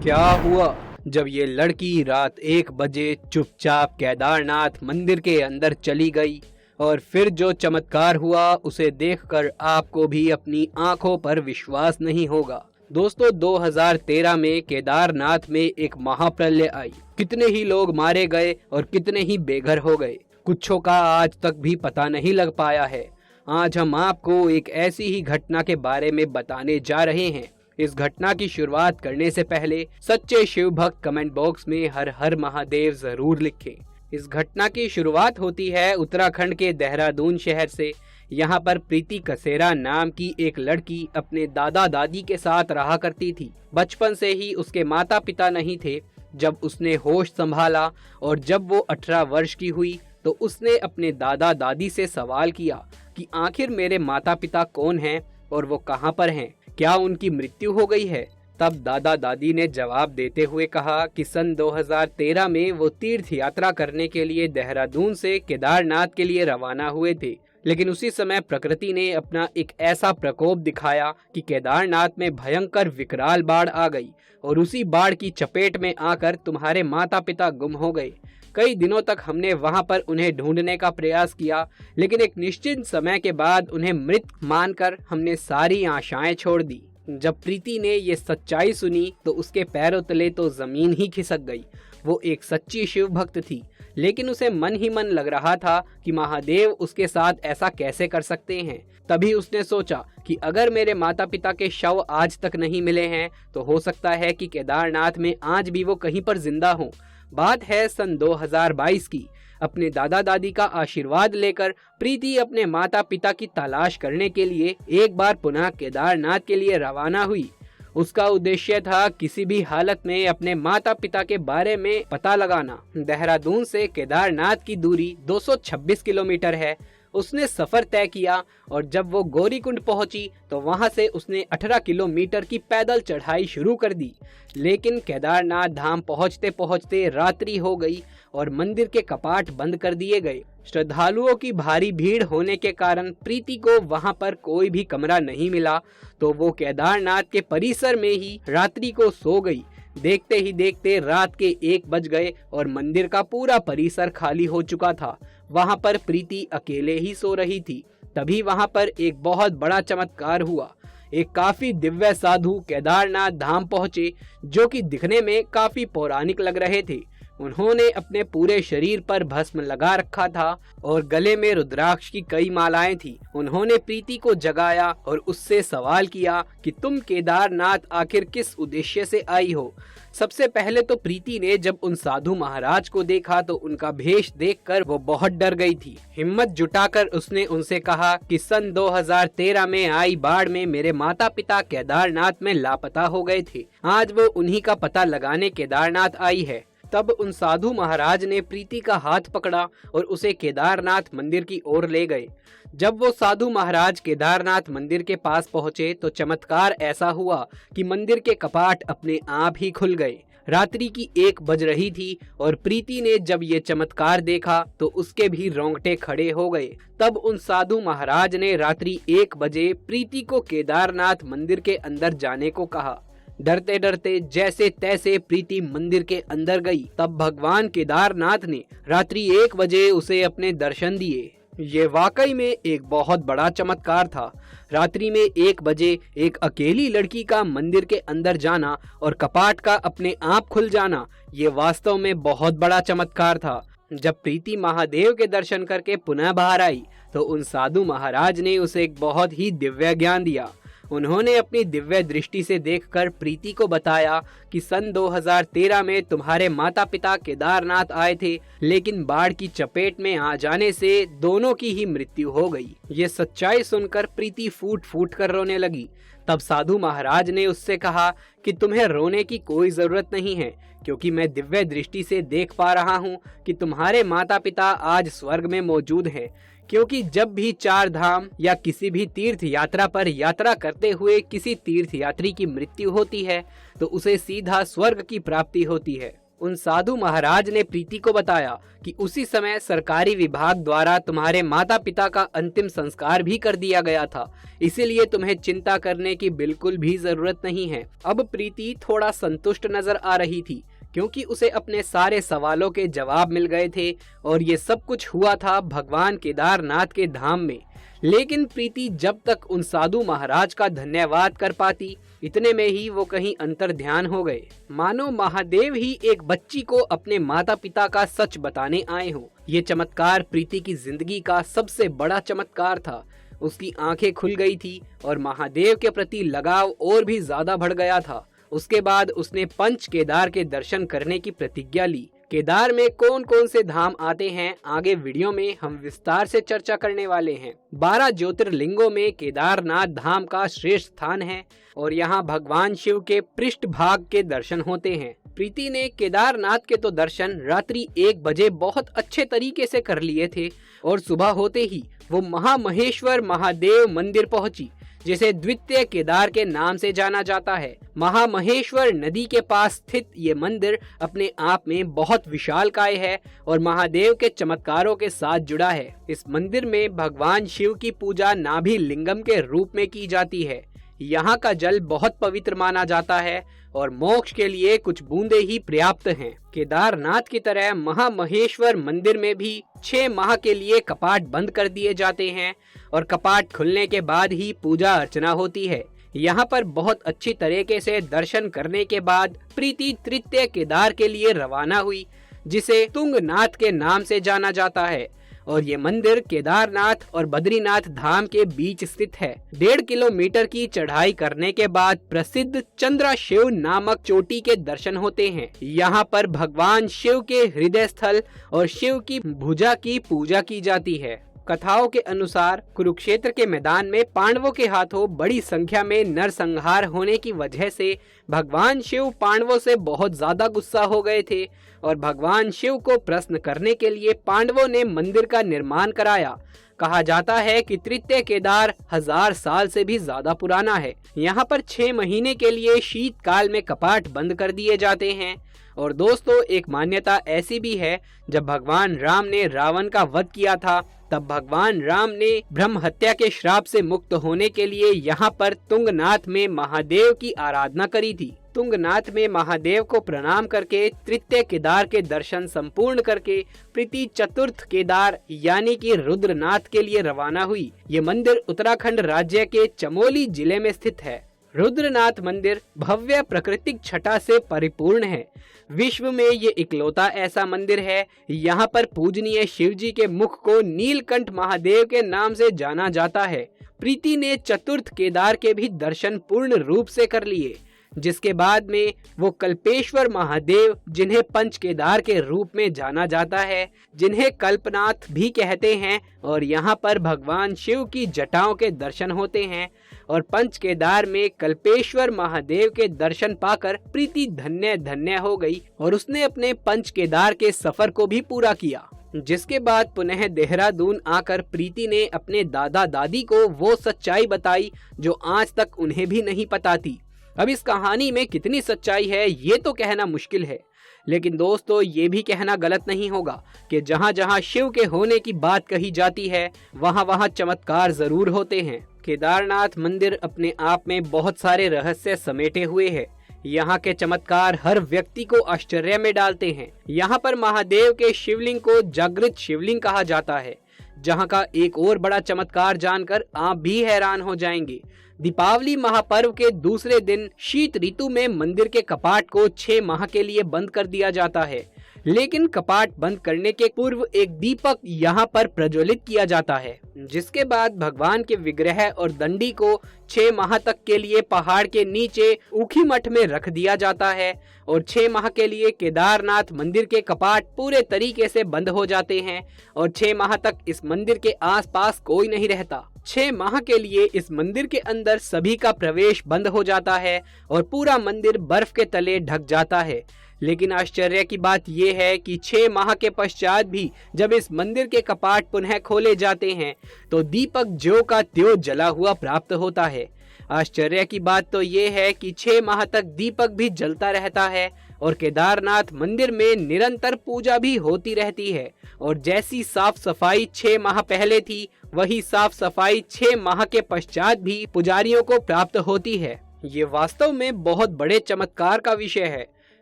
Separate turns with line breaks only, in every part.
क्या हुआ जब ये लड़की रात 1 बजे चुपचाप केदारनाथ मंदिर के अंदर चली गई और फिर जो चमत्कार हुआ उसे देखकर आपको भी अपनी आंखों पर विश्वास नहीं होगा। दोस्तों, 2013 में केदारनाथ में एक महाप्रलय आई। कितने ही लोग मारे गए और कितने ही बेघर हो गए, कुछों का आज तक भी पता नहीं लग पाया है। आज हम आपको एक ऐसी ही घटना के बारे में बताने जा रहे हैं। इस घटना की शुरुआत करने से पहले सच्चे शिव भक्त कमेंट बॉक्स में हर हर महादेव जरूर लिखें। इस घटना की शुरुआत होती है उत्तराखंड के देहरादून शहर से। यहाँ पर प्रीति कसेरा नाम की एक लड़की अपने दादा दादी के साथ रहा करती थी। बचपन से ही उसके माता पिता नहीं थे। जब उसने होश संभाला और जब वो 18 वर्ष की हुई तो उसने अपने दादा दादी से सवाल किया कि आखिर मेरे माता पिता कौन हैं और वो कहाँ पर हैं, क्या उनकी मृत्यु हो गई है। तब दादा दादी ने जवाब देते हुए कहा कि सन 2013 में वो तीर्थ यात्रा करने के लिए देहरादून से केदारनाथ के लिए रवाना हुए थे, लेकिन उसी समय प्रकृति ने अपना एक ऐसा प्रकोप दिखाया कि केदारनाथ में भयंकर विकराल बाढ़ आ गई और उसी बाढ़ की चपेट में आकर तुम्हारे माता पिता गुम हो गए। कई दिनों तक हमने वहां पर उन्हें ढूंढने का प्रयास किया, लेकिन एक निश्चित समय के बाद उन्हें मृत मानकर हमने सारी आशाएं छोड़ दी। जब प्रीति ने ये सच्चाई सुनी तो उसके पैरों तले तो जमीन ही खिसक गई। वो एक सच्ची शिव भक्त थी, लेकिन उसे मन ही मन लग रहा था कि महादेव उसके साथ ऐसा कैसे कर सकते हैं। तभी उसने सोचा कि अगर मेरे माता पिता के शव आज तक नहीं मिले हैं तो हो सकता है कि केदारनाथ में आज भी वो कहीं पर जिंदा हों। बात है सन 2022 की। अपने दादा दादी का आशीर्वाद लेकर प्रीति अपने माता पिता की तलाश करने के लिए एक बार पुनः केदारनाथ के लिए रवाना हुई। उसका उद्देश्य था किसी भी हालत में अपने माता पिता के बारे में पता लगाना। देहरादून से केदारनाथ की दूरी 226 किलोमीटर है। उसने सफर तय किया और जब वो गौरीकुंड पहुंची तो वहां से उसने 18 किलोमीटर की पैदल चढ़ाई शुरू कर दी। लेकिन केदारनाथ धाम पहुंचते पहुंचते रात्रि हो गई और मंदिर के कपाट बंद कर दिए गए। श्रद्धालुओं की भारी भीड़ होने के कारण प्रीति को वहां पर कोई भी कमरा नहीं मिला, तो वो केदारनाथ के परिसर में ही रात्रि को सो गई। देखते ही देखते रात के 1 बज गए और मंदिर का पूरा परिसर खाली हो चुका था। वहां पर प्रीति अकेले ही सो रही थी। तभी वहां पर एक बहुत बड़ा चमत्कार हुआ। एक काफी दिव्य साधु केदारनाथ धाम पहुंचे, जो कि दिखने में काफी पौराणिक लग रहे थे। उन्होंने अपने पूरे शरीर पर भस्म लगा रखा था और गले में रुद्राक्ष की कई मालाएं थी। उन्होंने प्रीति को जगाया और उससे सवाल किया कि तुम केदारनाथ आखिर किस उद्देश्य से आई हो। सबसे पहले तो प्रीति ने जब उन साधु महाराज को देखा तो उनका भेष देखकर वो बहुत डर गई थी। हिम्मत जुटाकर उसने उनसे कहा कि सन 2013 में आई बाढ़ में मेरे माता पिता केदारनाथ में लापता हो गए थे। आज वो उन्हीं का पता लगाने केदारनाथ आई है। तब उन साधु महाराज ने प्रीति का हाथ पकड़ा और उसे केदारनाथ मंदिर की ओर ले गए। जब वो साधु महाराज केदारनाथ मंदिर के पास पहुंचे तो चमत्कार ऐसा हुआ कि मंदिर के कपाट अपने आप ही खुल गए। रात्रि की 1 बज रही थी और प्रीति ने जब ये चमत्कार देखा तो उसके भी रोंगटे खड़े हो गए। तब उन साधु महाराज ने रात्रि 1 बजे प्रीति को केदारनाथ मंदिर के अंदर जाने को कहा। डरते डरते जैसे तैसे प्रीति मंदिर के अंदर गई। तब भगवान केदारनाथ ने रात्रि 1 बजे उसे अपने दर्शन दिए। ये वाकई में एक बहुत बड़ा चमत्कार था। रात्रि में 1 बजे एक अकेली लड़की का मंदिर के अंदर जाना और कपाट का अपने आप खुल जाना, ये वास्तव में बहुत बड़ा चमत्कार था। जब प्रीति महादेव के दर्शन करके पुनः बाहर आई तो उन साधु महाराज ने उसे एक बहुत ही दिव्य ज्ञान दिया। उन्होंने अपनी दिव्य दृष्टि से देखकर प्रीति को बताया कि सन 2013 में तुम्हारे माता पिता केदारनाथ आए थे, लेकिन बाढ़ की चपेट में आ जाने से दोनों की ही मृत्यु हो गई। ये सच्चाई सुनकर प्रीति फूट फूट कर रोने लगी। तब साधु महाराज ने उससे कहा कि तुम्हें रोने की कोई जरूरत नहीं है, क्योंकि मैं दिव्य दृष्टि से देख पा रहा हूँ कि तुम्हारे माता पिता आज स्वर्ग में मौजूद हैं। क्योंकि जब भी 4 धाम या किसी भी तीर्थ यात्रा पर यात्रा करते हुए किसी तीर्थ यात्री की मृत्यु होती है तो उसे सीधा स्वर्ग की प्राप्ति होती है। उन साधु महाराज ने प्रीति को बताया कि उसी समय सरकारी विभाग द्वारा तुम्हारे माता पिता का अंतिम संस्कार भी कर दिया गया था, इसीलिए तुम्हें चिंता करने की बिल्कुल भी जरूरत नहीं है। अब प्रीति थोड़ा संतुष्ट नजर आ रही थी, क्योंकि उसे अपने सारे सवालों के जवाब मिल गए थे और ये सब कुछ हुआ था भगवान केदारनाथ के धाम में। लेकिन प्रीति जब तक उन साधु महाराज का धन्यवाद कर पाती, इतने में ही वो कहीं अंतर ध्यान हो गए, मानो महादेव ही एक बच्ची को अपने माता पिता का सच बताने आए हों। ये चमत्कार प्रीति की जिंदगी का सबसे बड़ा चमत्कार था। उसकी आंखें खुल गई थी और महादेव के प्रति लगाव और भी ज्यादा बढ़ गया था। उसके बाद उसने पंच केदार के दर्शन करने की प्रतिज्ञा ली। केदार में कौन कौन से धाम आते हैं, आगे वीडियो में हम विस्तार से चर्चा करने वाले हैं। 12 ज्योतिर्लिंगों में केदारनाथ धाम का श्रेष्ठ स्थान है और यहाँ भगवान शिव के पृष्ठ भाग के दर्शन होते हैं। प्रीति ने केदारनाथ के तो दर्शन रात्रि 1 बजे बहुत अच्छे तरीके से कर लिए थे और सुबह होते ही वो महामहेश्वर महादेव मंदिर पहुंची, जिसे द्वितीय केदार के नाम से जाना जाता है। महामहेश्वर नदी के पास स्थित ये मंदिर अपने आप में बहुत विशालकाय है और महादेव के चमत्कारों के साथ जुड़ा है। इस मंदिर में भगवान शिव की पूजा नाभि लिंगम के रूप में की जाती है। यहाँ का जल बहुत पवित्र माना जाता है और मोक्ष के लिए कुछ बूंदे ही पर्याप्त हैं। केदारनाथ की तरह महामहेश्वर मंदिर में भी 6 माह के लिए कपाट बंद कर दिए जाते हैं और कपाट खुलने के बाद ही पूजा अर्चना होती है। यहाँ पर बहुत अच्छी तरीके से दर्शन करने के बाद प्रीति तृतीय केदार के लिए रवाना हुई, जिसे तुंगनाथ के नाम से जाना जाता है और ये मंदिर केदारनाथ और बद्रीनाथ धाम के बीच स्थित है। 1.5 किलोमीटर की चढ़ाई करने के बाद प्रसिद्ध चंद्रा शिव नामक चोटी के दर्शन होते हैं। यहाँ पर भगवान शिव के हृदय स्थल और शिव की भुजा की पूजा की जाती है। कथाओं के अनुसार कुरुक्षेत्र के मैदान में पांडवों के हाथों बड़ी संख्या में नरसंहार होने की वजह से भगवान शिव पांडवों से बहुत ज्यादा गुस्सा हो गए थे और भगवान शिव को प्रश्न करने के लिए पांडवों ने मंदिर का निर्माण कराया। कहा जाता है कि तृतीय केदार 1000 साल से भी ज्यादा पुराना है। यहाँ पर 6 महीने के लिए शीतकाल में कपाट बंद कर दिए जाते हैं। और दोस्तों, एक मान्यता ऐसी भी है, जब भगवान राम ने रावण का वध किया था, तब भगवान राम ने ब्रह्म हत्या के श्राप से मुक्त होने के लिए यहाँ पर तुंगनाथ में महादेव की आराधना करी थी। तुंगनाथ में महादेव को प्रणाम करके तृतीय केदार के दर्शन संपूर्ण करके प्रीति चतुर्थ केदार यानी कि रुद्रनाथ के लिए रवाना हुई। ये मंदिर उत्तराखंड राज्य के चमोली जिले में स्थित है। रुद्रनाथ मंदिर भव्य प्राकृतिक छटा से परिपूर्ण है। विश्व में ये इकलौता ऐसा मंदिर है। यहाँ पर पूजनीय शिव जी के मुख को नीलकंठ महादेव के नाम से जाना जाता है। प्रीति ने चतुर्थ केदार के भी दर्शन पूर्ण रूप से कर लिए, जिसके बाद में वो कल्पेश्वर महादेव, जिन्हें पंच केदार के रूप में जाना जाता है, जिन्हें कल्पनाथ भी कहते हैं, और यहाँ पर भगवान शिव की जटाओं के दर्शन होते हैं। और पंच केदार में कल्पेश्वर महादेव के दर्शन पाकर प्रीति धन्य धन्य हो गई और उसने अपने पंच केदार के सफर को भी पूरा किया। जिसके बाद पुनः देहरादून आकर प्रीति ने अपने दादा दादी को वो सच्चाई बताई जो आज तक उन्हें भी नहीं पता थी। अब इस कहानी में कितनी सच्चाई है ये तो कहना मुश्किल है, लेकिन दोस्तों ये भी कहना गलत नहीं होगा कि जहाँ जहाँ शिव के होने की बात कही जाती है वहाँ वहाँ चमत्कार जरूर होते हैं। केदारनाथ मंदिर अपने आप में बहुत सारे रहस्य समेटे हुए है। यहाँ के चमत्कार हर व्यक्ति को आश्चर्य में डालते हैं। यहाँ पर महादेव के शिवलिंग को जागृत शिवलिंग कहा जाता है। जहाँ का एक और बड़ा चमत्कार जानकर आप भी हैरान हो जाएंगे। दीपावली महापर्व के दूसरे दिन शीत ऋतु में मंदिर के कपाट को 6 माह के लिए बंद कर दिया जाता है, लेकिन कपाट बंद करने के पूर्व एक दीपक यहाँ पर प्रज्वलित किया जाता है, जिसके बाद भगवान के विग्रह और दंडी को 6 माह तक के लिए पहाड़ के नीचे ऊखी मठ में रख दिया जाता है और 6 माह के लिए केदारनाथ मंदिर के कपाट पूरे तरीके से बंद हो जाते हैं और 6 माह तक इस मंदिर के आसपास कोई नहीं रहता। 6 माह के लिए इस मंदिर के अंदर सभी का प्रवेश बंद हो जाता है और पूरा मंदिर बर्फ के तले ढक जाता है। लेकिन आश्चर्य की बात यह है कि 6 माह के पश्चात भी जब इस मंदिर के कपाट पुनः खोले जाते हैं तो दीपक ज्यों का त्यों जला हुआ प्राप्त होता है। आश्चर्य की बात तो ये है कि 6 माह तक दीपक भी जलता रहता है और केदारनाथ मंदिर में निरंतर पूजा भी होती रहती है और जैसी साफ सफाई 6 माह पहले थी वही साफ सफाई 6 माह के पश्चात भी पुजारियों को प्राप्त होती है। ये वास्तव में बहुत बड़े चमत्कार का विषय है।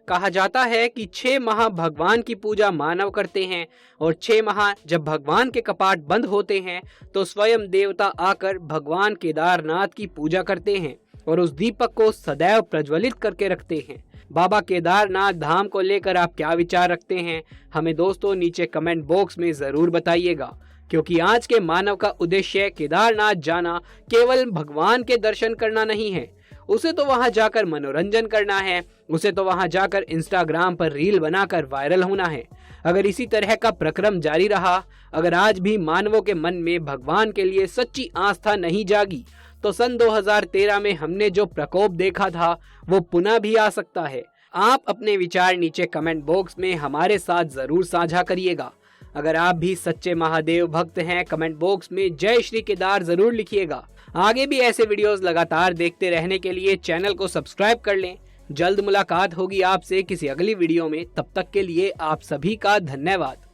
कहा जाता है कि 6 माह भगवान की पूजा मानव करते हैं और 6 माह जब भगवान के कपाट बंद होते हैं तो स्वयं देवता आकर भगवान केदारनाथ की पूजा करते हैं और उस दीपक को सदैव प्रज्वलित करके रखते हैं। बाबा केदारनाथ धाम को लेकर आप क्या विचार रखते हैं, हमें दोस्तों नीचे कमेंट बॉक्स में जरूर बताइएगा, क्योंकि आज के मानव का उद्देश्य केदारनाथ जाना केवल भगवान के दर्शन करना नहीं है, उसे तो वहां जाकर मनोरंजन करना है, उसे तो वहां जाकर इंस्टाग्राम पर रील बनाकर वायरल होना है। अगर इसी तरह का प्रक्रम जारी रहा, अगर आज भी मानवों के मन में भगवान के लिए सच्ची आस्था नहीं जागी, तो सन 2013 में हमने जो प्रकोप देखा था वो पुनः भी आ सकता है। आप अपने विचार नीचे कमेंट बॉक्स में हमारे साथ जरूर साझा करिएगा। अगर आप भी सच्चे महादेव भक्त हैं, कमेंट बॉक्स में जय श्री केदार जरूर लिखिएगा। आगे भी ऐसे वीडियोस लगातार देखते रहने के लिए चैनल को सब्सक्राइब कर लें। जल्द मुलाकात होगी आपसे किसी अगली वीडियो में, तब तक के लिए आप सभी का धन्यवाद।